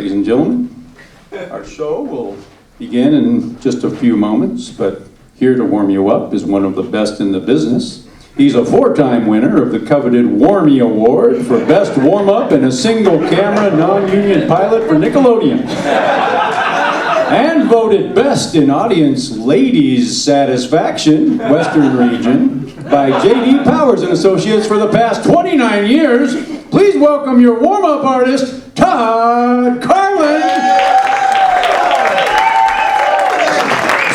Ladies and gentlemen, our show will begin in just a few moments, but here to warm you up is one of the best in the business. He's a 4-time winner of the coveted Warmy Award for Best Warm-Up in a Single-Camera Non-Union Pilot for Nickelodeon. And voted Best in Audience Ladies Satisfaction, Western Region, by J.D. Powers and Associates for the past 29 years. Please welcome your warm-up artist, Todd Carlin.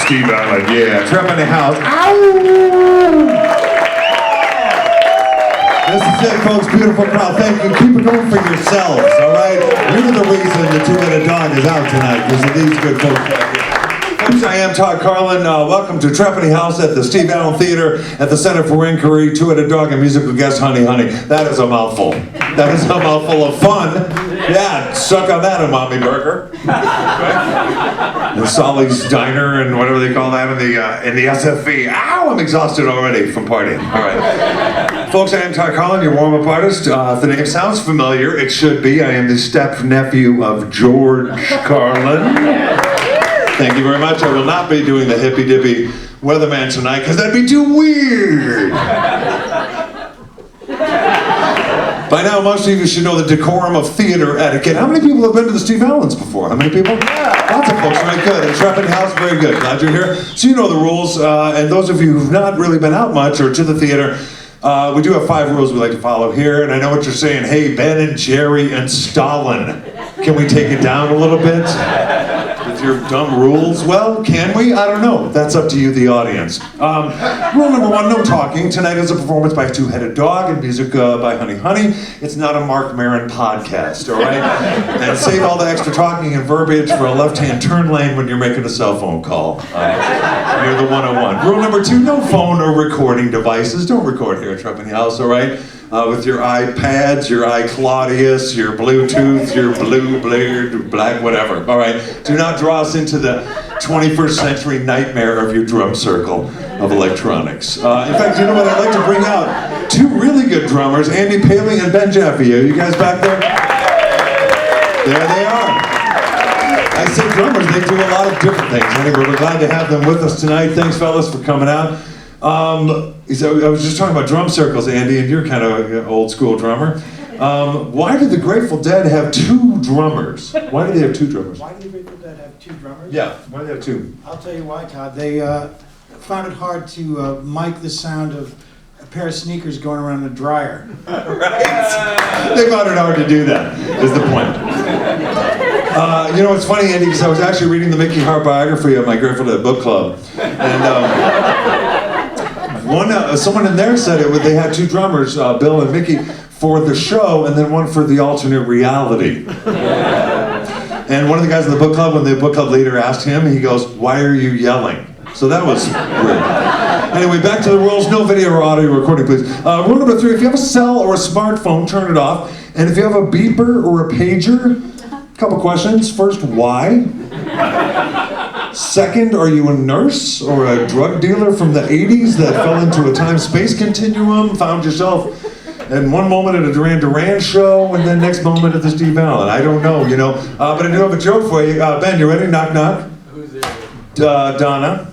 Steve Allen, yeah. Trump in the house. Ow! This is it, folks. Beautiful crowd. Thank you. Keep it going for yourselves, all right? You're the reason the two-headed dog is out tonight, because of these good folks back here. Folks, I am Todd Carlin. Welcome to Trepany House at the Steve Allen Theater at the Center for Inquiry. Two-headed dog and musical guest, Honey. That is a mouthful. That is a mouthful of fun. Yeah, suck on that, Umami Burger. Right? And Solly's Diner and whatever they call that in the SFV. Ow, I'm exhausted already from partying. All right. Folks, I am Todd Carlin, your warm-up artist. If the name sounds familiar, it should be. I am the step-nephew of George Carlin. Thank you very much. I will not be doing the hippy-dippy weatherman tonight, because that'd be too weird. By now, most of you should know the decorum of theater etiquette. How many people have been to the Steve Allens before? How many people? Lots of folks, right? Good. And Trepany House, very good. Glad you're here. So you know the rules, and those of you who've not really been out much or to the theater, we do have 5 rules we like to follow here, and I know what you're saying. Hey, Ben and Jerry and Stalin, can we take it down a little bit? With your dumb rules? Well, can we? I don't know. That's up to you, the audience. Rule number 1, no talking. Tonight is a performance by a two-headed dog and music by Honey. It's not a Mark Maron podcast, all right? And save all the extra talking and verbiage for a left-hand turn lane when you're making a cell phone call. You're the 101. Rule number 2, no phone or recording devices. Don't record here at Trepany House, all right? With your iPads, your iClaudius, your Bluetooth, your black, whatever. All right, do not draw us into the 21st century nightmare of your drum circle of electronics. In fact, you know what? I'd like to bring out 2 really good drummers, Andy Paley and Ben Jaffe. Are you guys back there? There they are. I say drummers, they do a lot of different things. Anyway, we're glad to have them with us tonight. Thanks, fellas, for coming out. So I was just talking about drum circles, Andy, and you're kind of an old school drummer. Why did the Grateful Dead have 2 drummers? Why do they have 2 drummers? Why do the Grateful Dead have 2 drummers? Yeah, why do they have 2? I'll tell you why, Todd. They found it hard to mic the sound of a pair of sneakers going around a dryer. Right. They found it hard to do that, is the point. You know what's funny, Andy, because I was actually reading the Mickey Hart biography of my Grateful Dead book club. And someone in there said they had 2 drummers, Bill and Mickey, for the show, and then one for the alternate reality. And one of the guys in the book club, when the book club leader asked him, he goes, "Why are you yelling?" So that was weird. Anyway, back to the rules. No video or audio recording, please. Rule number 3, if you have a cell or a smartphone, turn it off. And if you have a beeper or a pager, a couple questions. First, why? Second, are you a nurse or a drug dealer from the 80s that fell into a time-space continuum, found yourself in one moment at a Duran Duran show, and then next moment at the Steve Allen? I don't know, you know. But I do have a joke for you. Ben, you ready? Knock, knock. Who's there? Donna.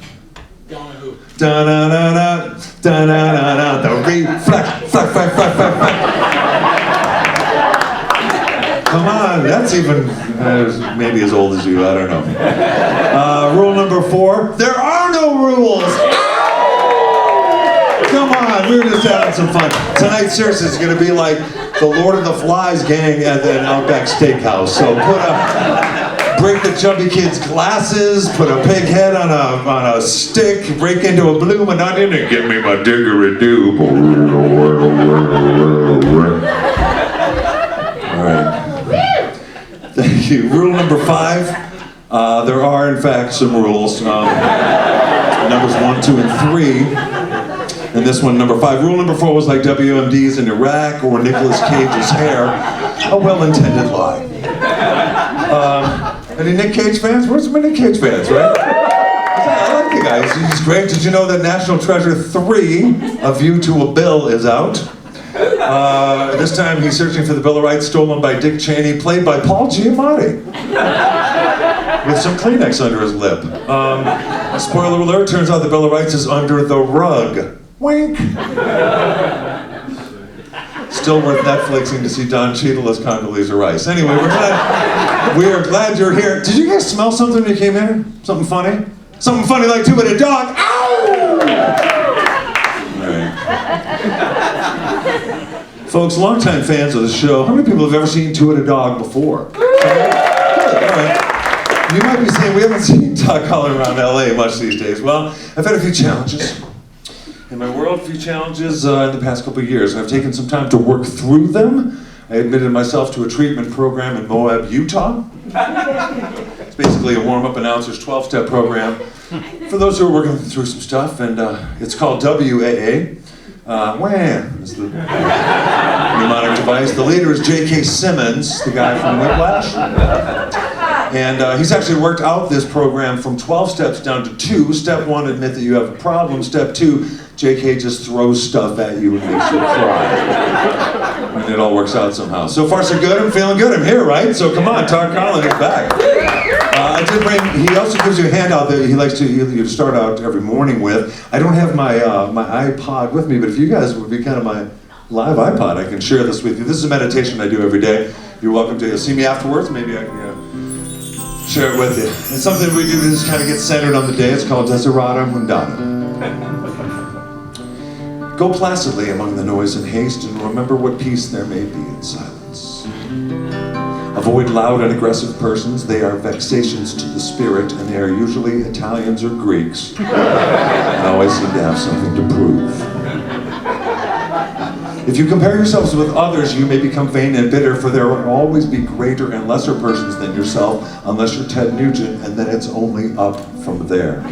Donna who? Da-na-na-na, da-na-na-na, the reflex, flex. Come on, that's even maybe as old as you, I don't know. Rule number 4, there are no rules. Come on, we were just having some fun. Tonight, seriously, is going to be like the Lord of the Flies gang at an Outback Steakhouse. So break the chubby kid's glasses, put a pig head on a stick, break into a blue onion, and give me my diggery-doo. All right. Thank you. Rule number 5, there are in fact some rules. Numbers 1, 2, and 3. And this one, number 5. Rule number 4 was like WMDs in Iraq or Nicolas Cage's hair. A well-intended lie. Any Nick Cage fans? Where's some Nick Cage fans, right? I like the guy. He's great. Did you know that National Treasure 3, A View to a Bill, is out? This time he's searching for the Bill of Rights stolen by Dick Cheney, played by Paul Giamatti, with some Kleenex under his lip. Spoiler alert, turns out the Bill of Rights is under the rug. Wink. Still worth Netflixing to see Don Cheadle as Condoleezza Rice. Anyway, we are glad you're here. Did you guys smell something when you came in? Something funny? Something funny like two-headed dog. Ow! All right. Folks, longtime fans of the show, how many people have ever seen Two-Headed Dog before? Good, all right. You might be saying, we haven't seen Todd Carlin around LA much these days. Well, I've had a few challenges in my world, a few challenges in the past couple of years, and I've taken some time to work through them. I admitted myself to a treatment program in Moab, Utah. It's basically a warm-up announcer's 12-step program for those who are working through some stuff, and it's called WAA. Wham! Is the mnemonic device. The leader is J.K. Simmons, the guy from Whiplash. And he's actually worked out this program from 12 steps down to 2. Step 1, admit that you have a problem. Step 2, J.K. just throws stuff at you and makes you cry. And it all works out somehow. So far so good, I'm feeling good, I'm here, right? So come on, Todd Carlin is back. I did bring, he also gives you a handout that he likes you to start out every morning with. I don't have my iPod with me, but if you guys would be kind of my live iPod, I can share this with you. This is a meditation I do every day. You're welcome to see me afterwards, maybe I can share it with you. It's something we do to just kind of get centered on the day. It's called Desiderata Mundana. Go placidly among the noise and haste and remember what peace there may be in silence. Avoid loud and aggressive persons. They are vexations to the spirit, and they are usually Italians or Greeks and always seem to have something to prove. If you compare yourselves with others, you may become vain and bitter, for there will always be greater and lesser persons than yourself, unless you're Ted Nugent, and then it's only up from there.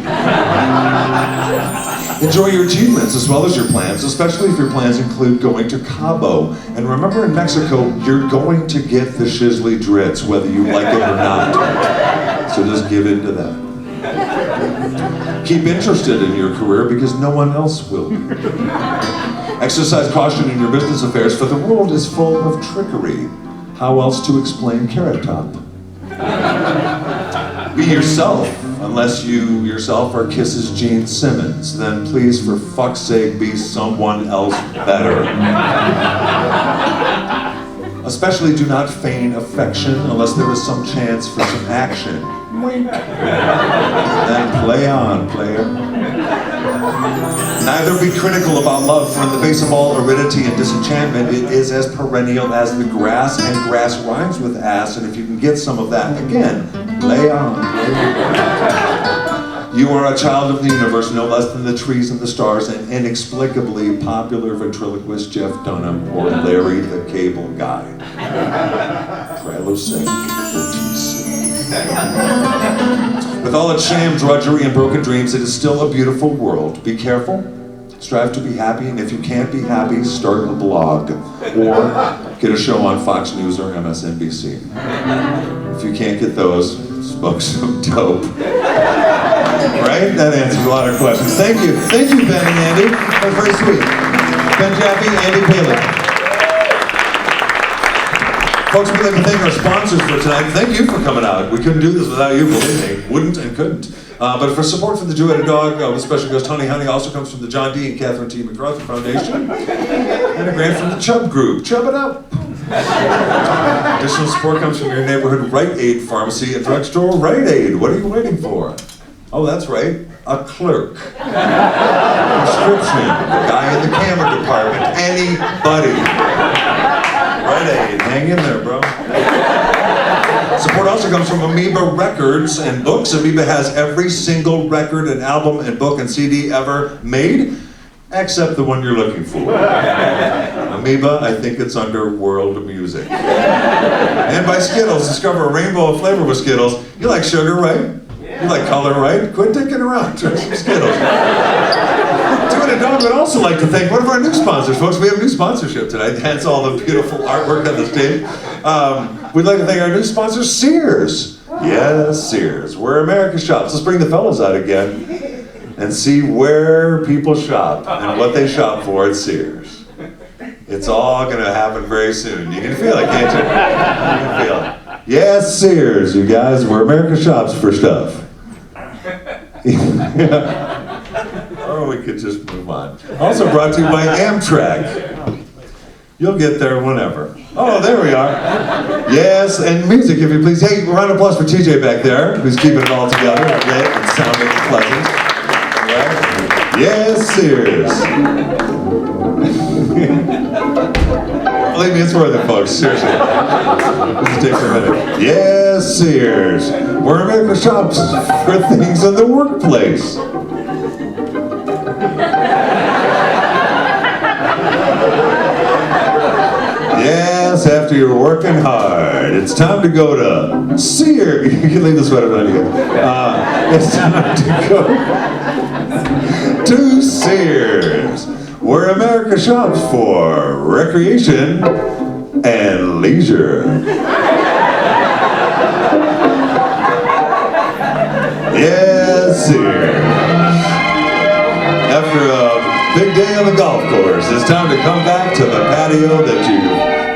Enjoy your achievements as well as your plans, especially if your plans include going to Cabo. And remember, in Mexico, you're going to get the shizzly drits, whether you like it or not. So just give in to that. Keep interested in your career because no one else will be. Exercise caution in your business affairs, for the world is full of trickery. How else to explain Carrot Top? Be yourself, unless you yourself are Kiss's Gene Simmons. Then please, for fuck's sake, be someone else better. Especially do not feign affection unless there is some chance for some action. Wink. Then play on, player. Neither be critical about love, for in the face of all aridity and disenchantment, it is as perennial as the grass, and grass rhymes with ass, and if you can get some of that, again, lay on. You are a child of the universe, no less than the trees and the stars, and inexplicably popular ventriloquist Jeff Dunham or Larry the Cable Guy. With all its sham, drudgery, and broken dreams, it is still a beautiful world. Be careful, strive to be happy, and if you can't be happy, start a blog, or get a show on Fox News or MSNBC. If you can't get those, smoke some dope. Right? That answers a lot of questions. Thank you. Thank you, Ben and Andy. That was very sweet. Ben Jaffe, Andy Paley. Folks, we'd like to thank our sponsors for tonight. Thank you for coming out. We couldn't do this without you, believe me. Wouldn't and couldn't. But for support for the Two-Headed Dog, with special guest Honey Honey also comes from the John D. and Catherine T. MacArthur Foundation. And a grant from the Chubb Group. Chub it up. Additional support comes from your neighborhood Rite Aid pharmacy and drugstore Rite Aid. What are you waiting for? Oh, that's right. A clerk. Prescription. Guy in the camera department. Anybody. Rite Aid. Hang in there, bro. Support also comes from Amoeba Records and Books. Amoeba has every single record and album and book and CD ever made, except the one you're looking for. Amoeba, I think it's under World Music. And by Skittles, discover a rainbow of flavor with Skittles. You like sugar, right? You like color, right? Quit dicking around. Try some Skittles. Two-Headed Dog would also like to thank one of our new sponsors, folks. We have a new sponsorship tonight. Hence all the beautiful artwork on the stage. We'd like to thank our new sponsor, Sears. Yes, Sears. Where America shops. Let's bring the fellas out again and see where people shop and what they shop for at Sears. It's all gonna happen very soon. You can feel it, can't you? You can feel it. Yes, Sears, you guys, where America shops for stuff. Or we could just move on. Also brought to you by Amtrak. You'll get there whenever. Oh, there we are. Yes, and music, if you please. Hey, round of applause for TJ back there, who's keeping it all together, lit and sounding pleasant. Right? Yes, Sears. Believe me, it's worth it, folks. Seriously. This takes a minute. Yes, Sears. Where America shops for things in the workplace. Yes, after you're working hard, it's time to go to Sears. You can leave the sweater on again. It's time to go to Sears, where America shops for recreation and leisure. Yes, Sears. After a big day on the golf course, it's time to come back to the patio that you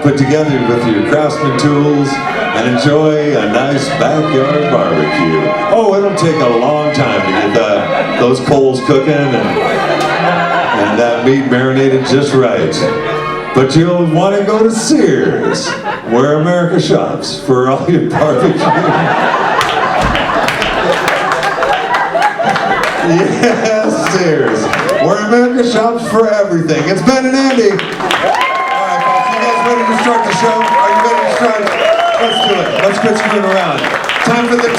put together with your craftsman tools and enjoy a nice backyard barbecue. Oh, it'll take a long time to get those coals cooking and that meat marinated just right. But you'll want to go to Sears, where America shops for all your barbecue. Yes, Sears, where America shops for everything. It's Ben and Andy. All right, folks, you guys ready to start the show? Are you ready to start? Let's do it. Let's quit screwing around. Time for the